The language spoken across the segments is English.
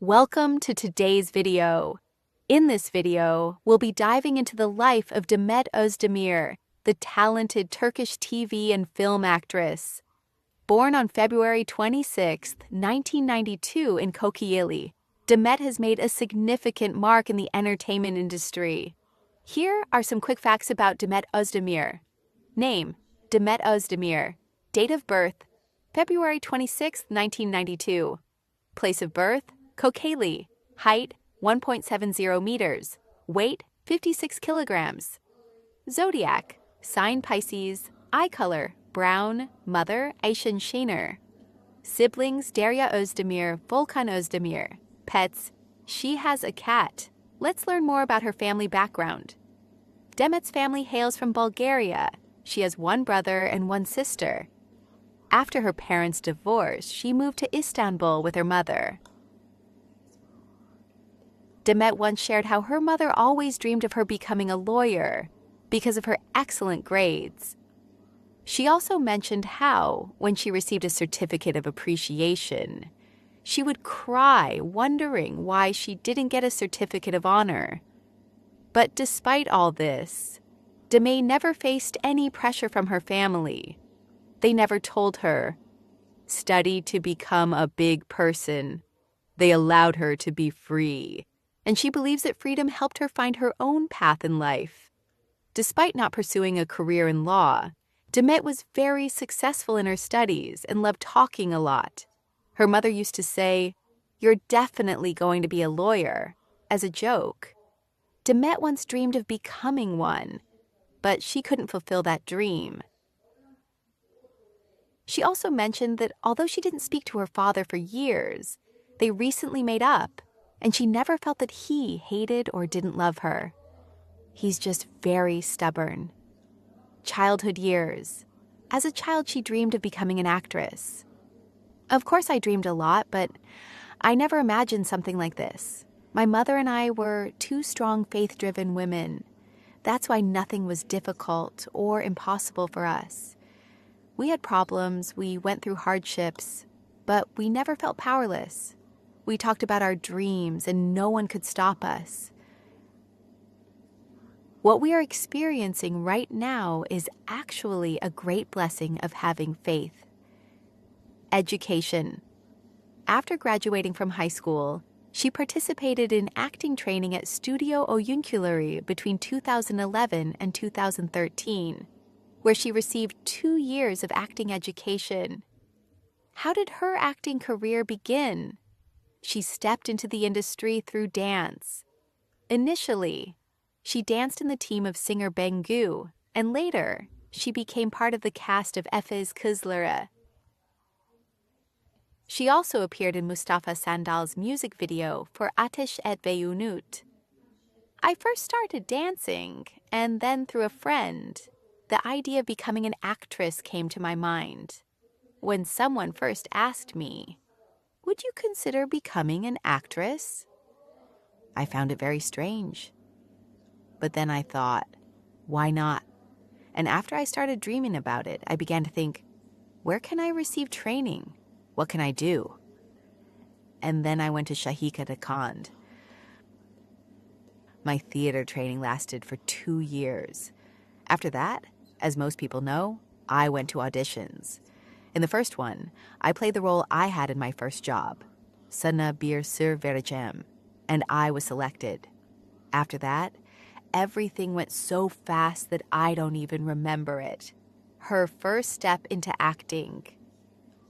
Welcome to today's video. In this video, we'll be diving into the life of Demet Özdemir, the talented Turkish TV and film actress. Born on February 26, 1992 in Kocaeli, Demet has made a significant mark in the entertainment industry. Here are some quick facts about Demet Özdemir. Name: Demet Özdemir. Date of birth: February 26, 1992. Place of birth: Kocaeli. Height: 1.70 meters. Weight: 56 kilograms. Zodiac: sign Pisces. Eye color: brown. Mother: Ayşen Şener. Siblings: Derya Özdemir, Volkan Özdemir. Pets: she has a cat. Let's learn more about her family background. Demet's family hails from Bulgaria. She has one brother and one sister. After her parents' divorce, she moved to Istanbul with her mother. Demet once shared how her mother always dreamed of her becoming a lawyer because of her excellent grades. She also mentioned how, when she received a certificate of appreciation, she would cry, wondering why she didn't get a certificate of honor. But despite all this, Demet never faced any pressure from her family. They never told her, "Study to become a big person." They allowed her to be free, and she believes that freedom helped her find her own path in life. Despite not pursuing a career in law, Demet was very successful in her studies and loved talking a lot. Her mother used to say, "You're definitely going to be a lawyer," as a joke. Demet once dreamed of becoming one, but she couldn't fulfill that dream. She also mentioned that although she didn't speak to her father for years, they recently made up, and she never felt that he hated or didn't love her. He's just very stubborn. Childhood years. As a child, she dreamed of becoming an actress. Of course, I dreamed a lot, but I never imagined something like this. My mother and I were two strong, faith-driven women. That's why nothing was difficult or impossible for us. We had problems, we went through hardships, but we never felt powerless. We talked about our dreams, and no one could stop us. What we are experiencing right now is actually a great blessing of having faith. Education. After graduating from high school, she participated in acting training at Studio Oyuncuları between 2011 and 2013, where she received 2 years of acting education. How did her acting career begin? She stepped into the industry through dance. Initially, she danced in the team of singer Bengu, and later, she became part of the cast of Efes Kızları. She also appeared in Mustafa Sandal's music video for Ateş Et ve Unut. I first started dancing, and then through a friend, the idea of becoming an actress came to my mind. When someone first asked me, "Would you consider becoming an actress?" I found it very strange. But then I thought, why not? And after I started dreaming about it, I began to think, where can I receive training? What can I do? And then I went to Shahika Kand. My theater training lasted for 2 years. After that, as most people know, I went to auditions. In the first one, I played the role I had in my first job, Sana Bir Sır Vereceğim, and I was selected. After that, everything went so fast that I don't even remember it. Her first step into acting.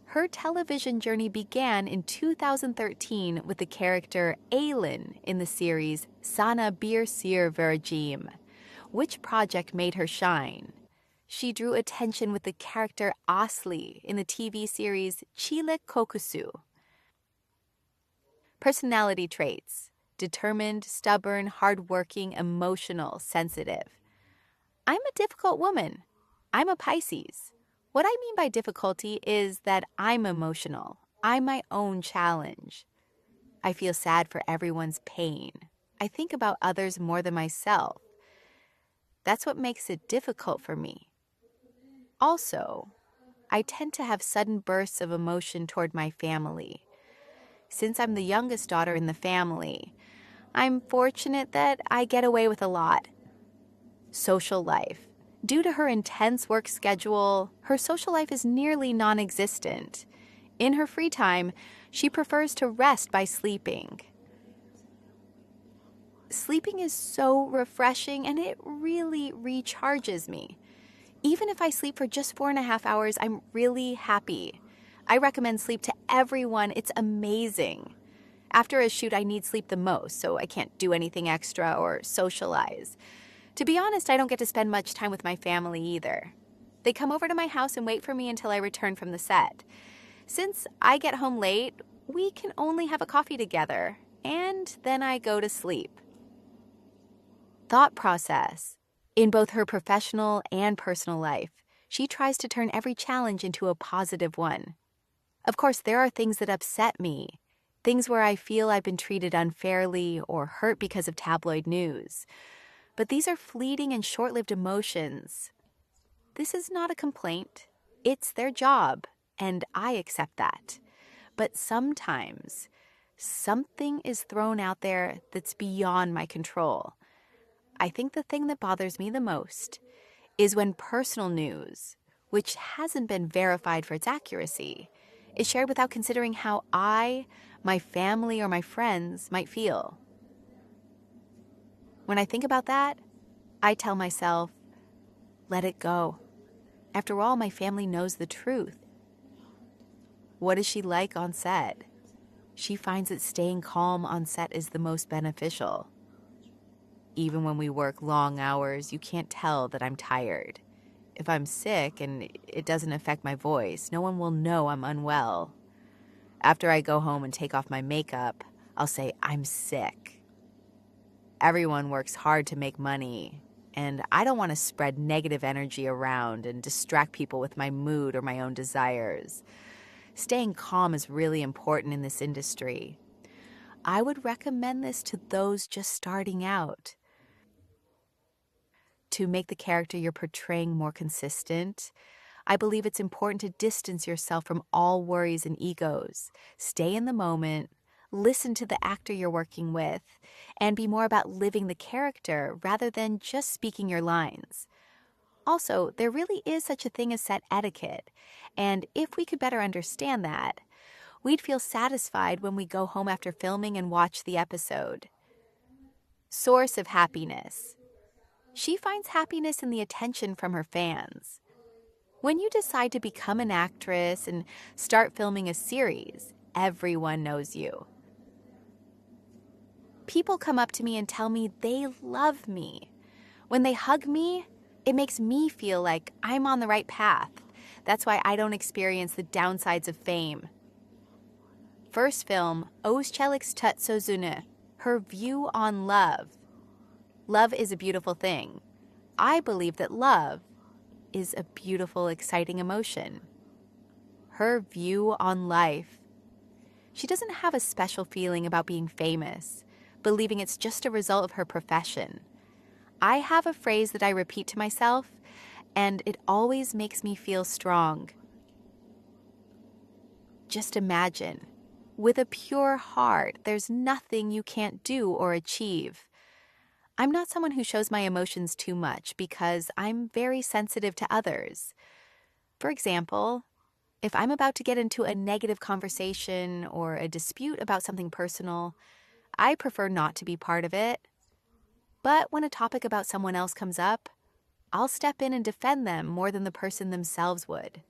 Her television journey began in 2013 with the character Aylin in the series Sana Bir Sır Vereceğim. Which project made her shine? She drew attention with the character Asli in the TV series Çilek Kokusu. Personality traits: determined, stubborn, hardworking, emotional, sensitive. I'm a difficult woman. I'm a Pisces. What I mean by difficulty is that I'm emotional. I'm my own challenge. I feel sad for everyone's pain. I think about others more than myself. That's what makes it difficult for me. Also, I tend to have sudden bursts of emotion toward my family. Since I'm the youngest daughter in the family, I'm fortunate that I get away with a lot. Social life. Due to her intense work schedule, her social life is nearly non-existent. In her free time, she prefers to rest by sleeping. Sleeping is so refreshing and it really recharges me. Even if I sleep for just 4.5 hours, I'm really happy. I recommend sleep to everyone. It's amazing. After a shoot, I need sleep the most, so I can't do anything extra or socialize. To be honest, I don't get to spend much time with my family either. They come over to my house and wait for me until I return from the set. Since I get home late, we can only have a coffee together, and then I go to sleep. Thought process. In both her professional and personal life, she tries to turn every challenge into a positive one. Of course, there are things that upset me, things where I feel I've been treated unfairly or hurt because of tabloid news. But these are fleeting and short-lived emotions. This is not a complaint. It's their job, and I accept that. But sometimes, something is thrown out there that's beyond my control. I think the thing that bothers me the most is when personal news, which hasn't been verified for its accuracy, is shared without considering how I, my family, or my friends might feel. When I think about that, I tell myself, let it go. After all, my family knows the truth. What is she like on set? She finds that staying calm on set is the most beneficial. Even when we work long hours, you can't tell that I'm tired. If I'm sick and it doesn't affect my voice, no one will know I'm unwell. After I go home and take off my makeup, I'll say I'm sick. Everyone works hard to make money, and I don't want to spread negative energy around and distract people with my mood or my own desires. Staying calm is really important in this industry. I would recommend this to those just starting out. To make the character you're portraying more consistent, I believe it's important to distance yourself from all worries and egos. Stay in the moment, listen to the actor you're working with, and be more about living the character rather than just speaking your lines. Also, there really is such a thing as set etiquette, and if we could better understand that, we'd feel satisfied when we go home after filming and watch the episode. Source of happiness. She finds happiness in the attention from her fans. When you decide to become an actress and start filming a series, everyone knows you. People come up to me and tell me they love me. When they hug me, it makes me feel like I'm on the right path. That's why I don't experience the downsides of fame. First film, Özçelik's Tut Sözünü, her view on love. Love is a beautiful thing. I believe that love is a beautiful, exciting emotion. Her view on life. She doesn't have a special feeling about being famous, believing it's just a result of her profession. I have a phrase that I repeat to myself, and it always makes me feel strong. Just imagine, with a pure heart, there's nothing you can't do or achieve. I'm not someone who shows my emotions too much because I'm very sensitive to others. For example, if I'm about to get into a negative conversation or a dispute about something personal, I prefer not to be part of it. But when a topic about someone else comes up, I'll step in and defend them more than the person themselves would.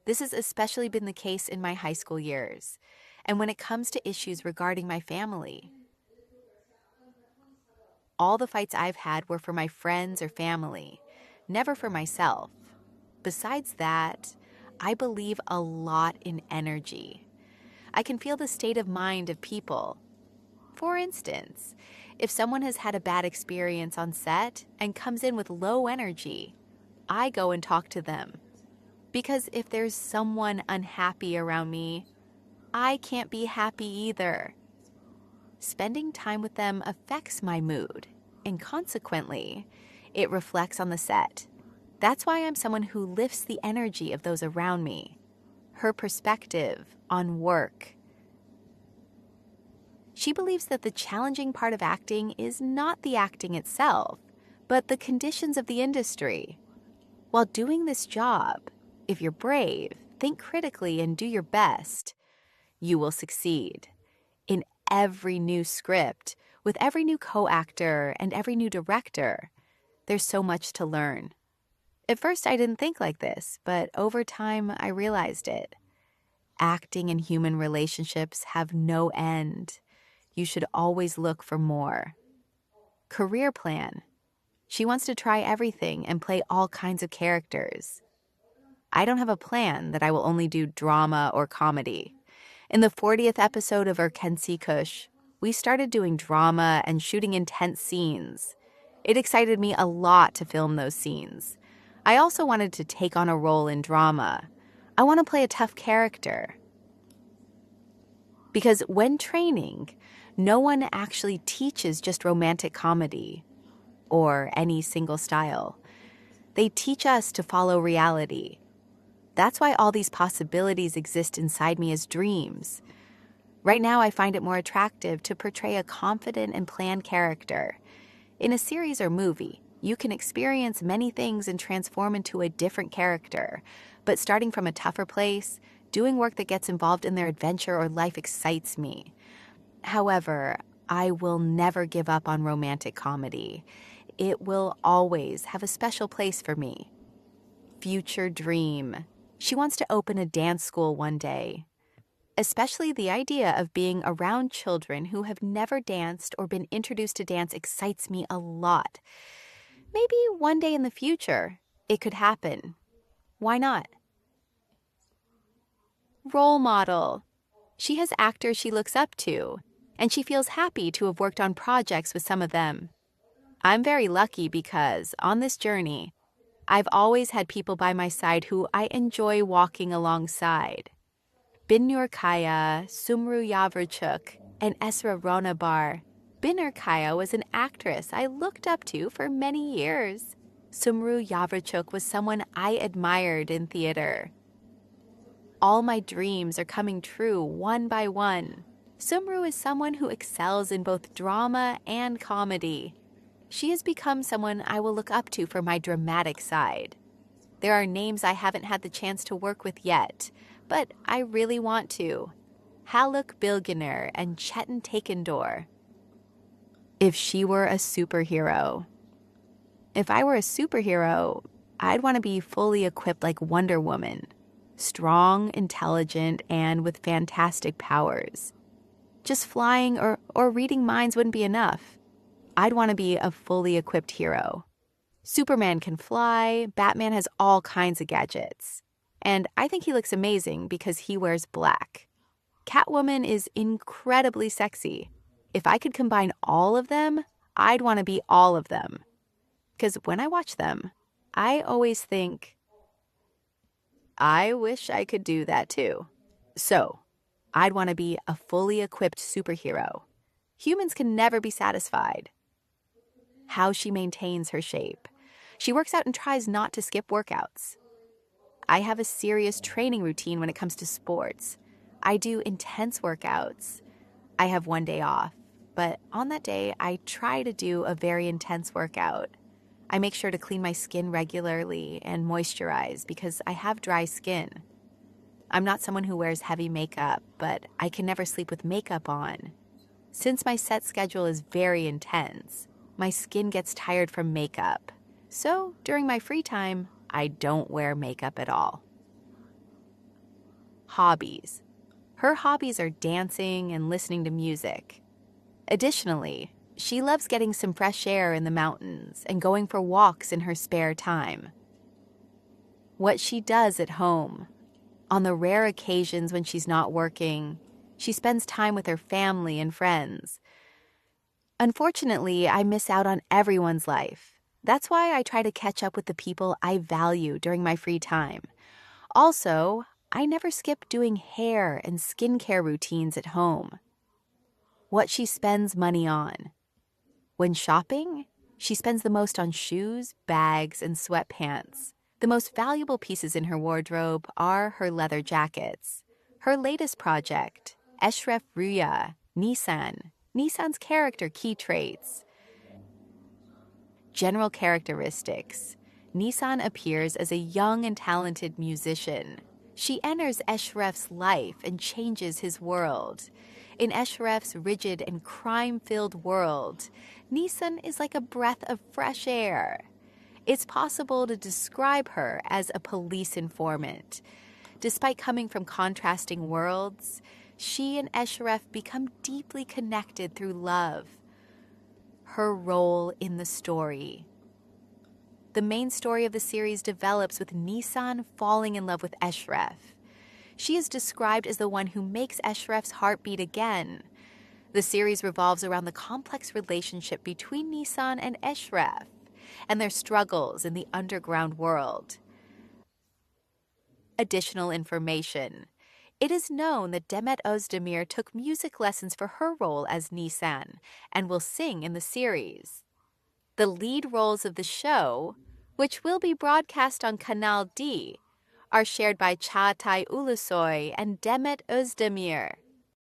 This has especially been the case in my high school years, and when it comes to issues regarding my family. All the fights I've had were for my friends or family, never for myself. Besides that, I believe a lot in energy. I can feel the state of mind of people. For instance, if someone has had a bad experience on set and comes in with low energy, I go and talk to them. Because if there's someone unhappy around me, I can't be happy either. Spending time with them affects my mood, and consequently, it reflects on the set. That's why I'm someone who lifts the energy of those around me. Her perspective on work. She believes that the challenging part of acting is not the acting itself, but the conditions of the industry. While doing this job, if you're brave, think critically, and do your best, you will succeed. In every new script, with every new co-actor and every new director, there's so much to learn. At first, I didn't think like this, but over time, I realized it. Acting and human relationships have no end. You should always look for more. Career plan. She wants to try everything and play all kinds of characters. I don't have a plan that I will only do drama or comedy. In the 40th episode of Erkensi Kush, we started doing drama and shooting intense scenes. It excited me a lot to film those scenes. I also wanted to take on a role in drama. I want to play a tough character. Because when training, no one actually teaches just romantic comedy or any single style. They teach us to follow reality. That's why all these possibilities exist inside me as dreams. Right now, I find it more attractive to portray a confident and planned character. In a series or movie, you can experience many things and transform into a different character. But starting from a tougher place, doing work that gets involved in their adventure or life excites me. However, I will never give up on romantic comedy. It will always have a special place for me. Future dream. She wants to open a dance school one day. Especially the idea of being around children who have never danced or been introduced to dance excites me a lot. Maybe one day in the future, it could happen. Why not? Role model. She has actors she looks up to, and she feels happy to have worked on projects with some of them. I'm very lucky because, on this journey, I've always had people by my side who I enjoy walking alongside. Binnur Kaya, Sumru Yavruchuk, and Esref Ruya. Binnur Kaya was an actress I looked up to for many years. Sumru Yavruchuk was someone I admired in theater. All my dreams are coming true one by one. Sumru is someone who excels in both drama and comedy. She has become someone I will look up to for my dramatic side. There are names I haven't had the chance to work with yet, but I really want to. Haluk Bilginer and Chetan Takendor. If she were a superhero. If I were a superhero, I'd want to be fully equipped like Wonder Woman. Strong, intelligent, and with fantastic powers. Just flying or reading minds wouldn't be enough. I'd want to be a fully equipped hero. Superman can fly, Batman has all kinds of gadgets. And I think he looks amazing because he wears black. Catwoman is incredibly sexy. If I could combine all of them, I'd want to be all of them. Because when I watch them, I always think, I wish I could do that too. So, I'd want to be a fully equipped superhero. Humans can never be satisfied. How she maintains her shape. She works out and tries not to skip workouts. I have a serious training routine when it comes to sports. I do intense workouts. I have one day off, but on that day, I try to do a very intense workout. I make sure to clean my skin regularly and moisturize because I have dry skin. I'm not someone who wears heavy makeup, but I can never sleep with makeup on. Since my set schedule is very intense, my skin gets tired from makeup. So during my free time, I don't wear makeup at all. Hobbies. Her hobbies are dancing and listening to music. Additionally, she loves getting some fresh air in the mountains and going for walks in her spare time. What she does at home. On the rare occasions when she's not working, she spends time with her family and friends. Unfortunately, I miss out on everyone's life. That's why I try to catch up with the people I value during my free time. Also, I never skip doing hair and skincare routines at home. What she spends money on. When shopping, she spends the most on shoes, bags, and sweatpants. The most valuable pieces in her wardrobe are her leather jackets. Her latest project, Echerf Ruya, Nisan's character key traits. General characteristics. Nisan appears as a young and talented musician. She enters Esref's life and changes his world. In Esref's rigid and crime-filled world, Nisan is like a breath of fresh air. It's possible to describe her as a police informant. Despite coming from contrasting worlds, she and Echerf become deeply connected through love. Her role in the story. The main story of the series develops with Nisan falling in love with Esref. She is described as the one who makes Eshref's heart beat again. The series revolves around the complex relationship between Nisan and Esref and their struggles in the underground world. Additional information. It is known that Demet Özdemir took music lessons for her role as Nisan and will sing in the series. The lead roles of the show, which will be broadcast on Kanal D, are shared by Çağatay Ulusoy and Demet Özdemir.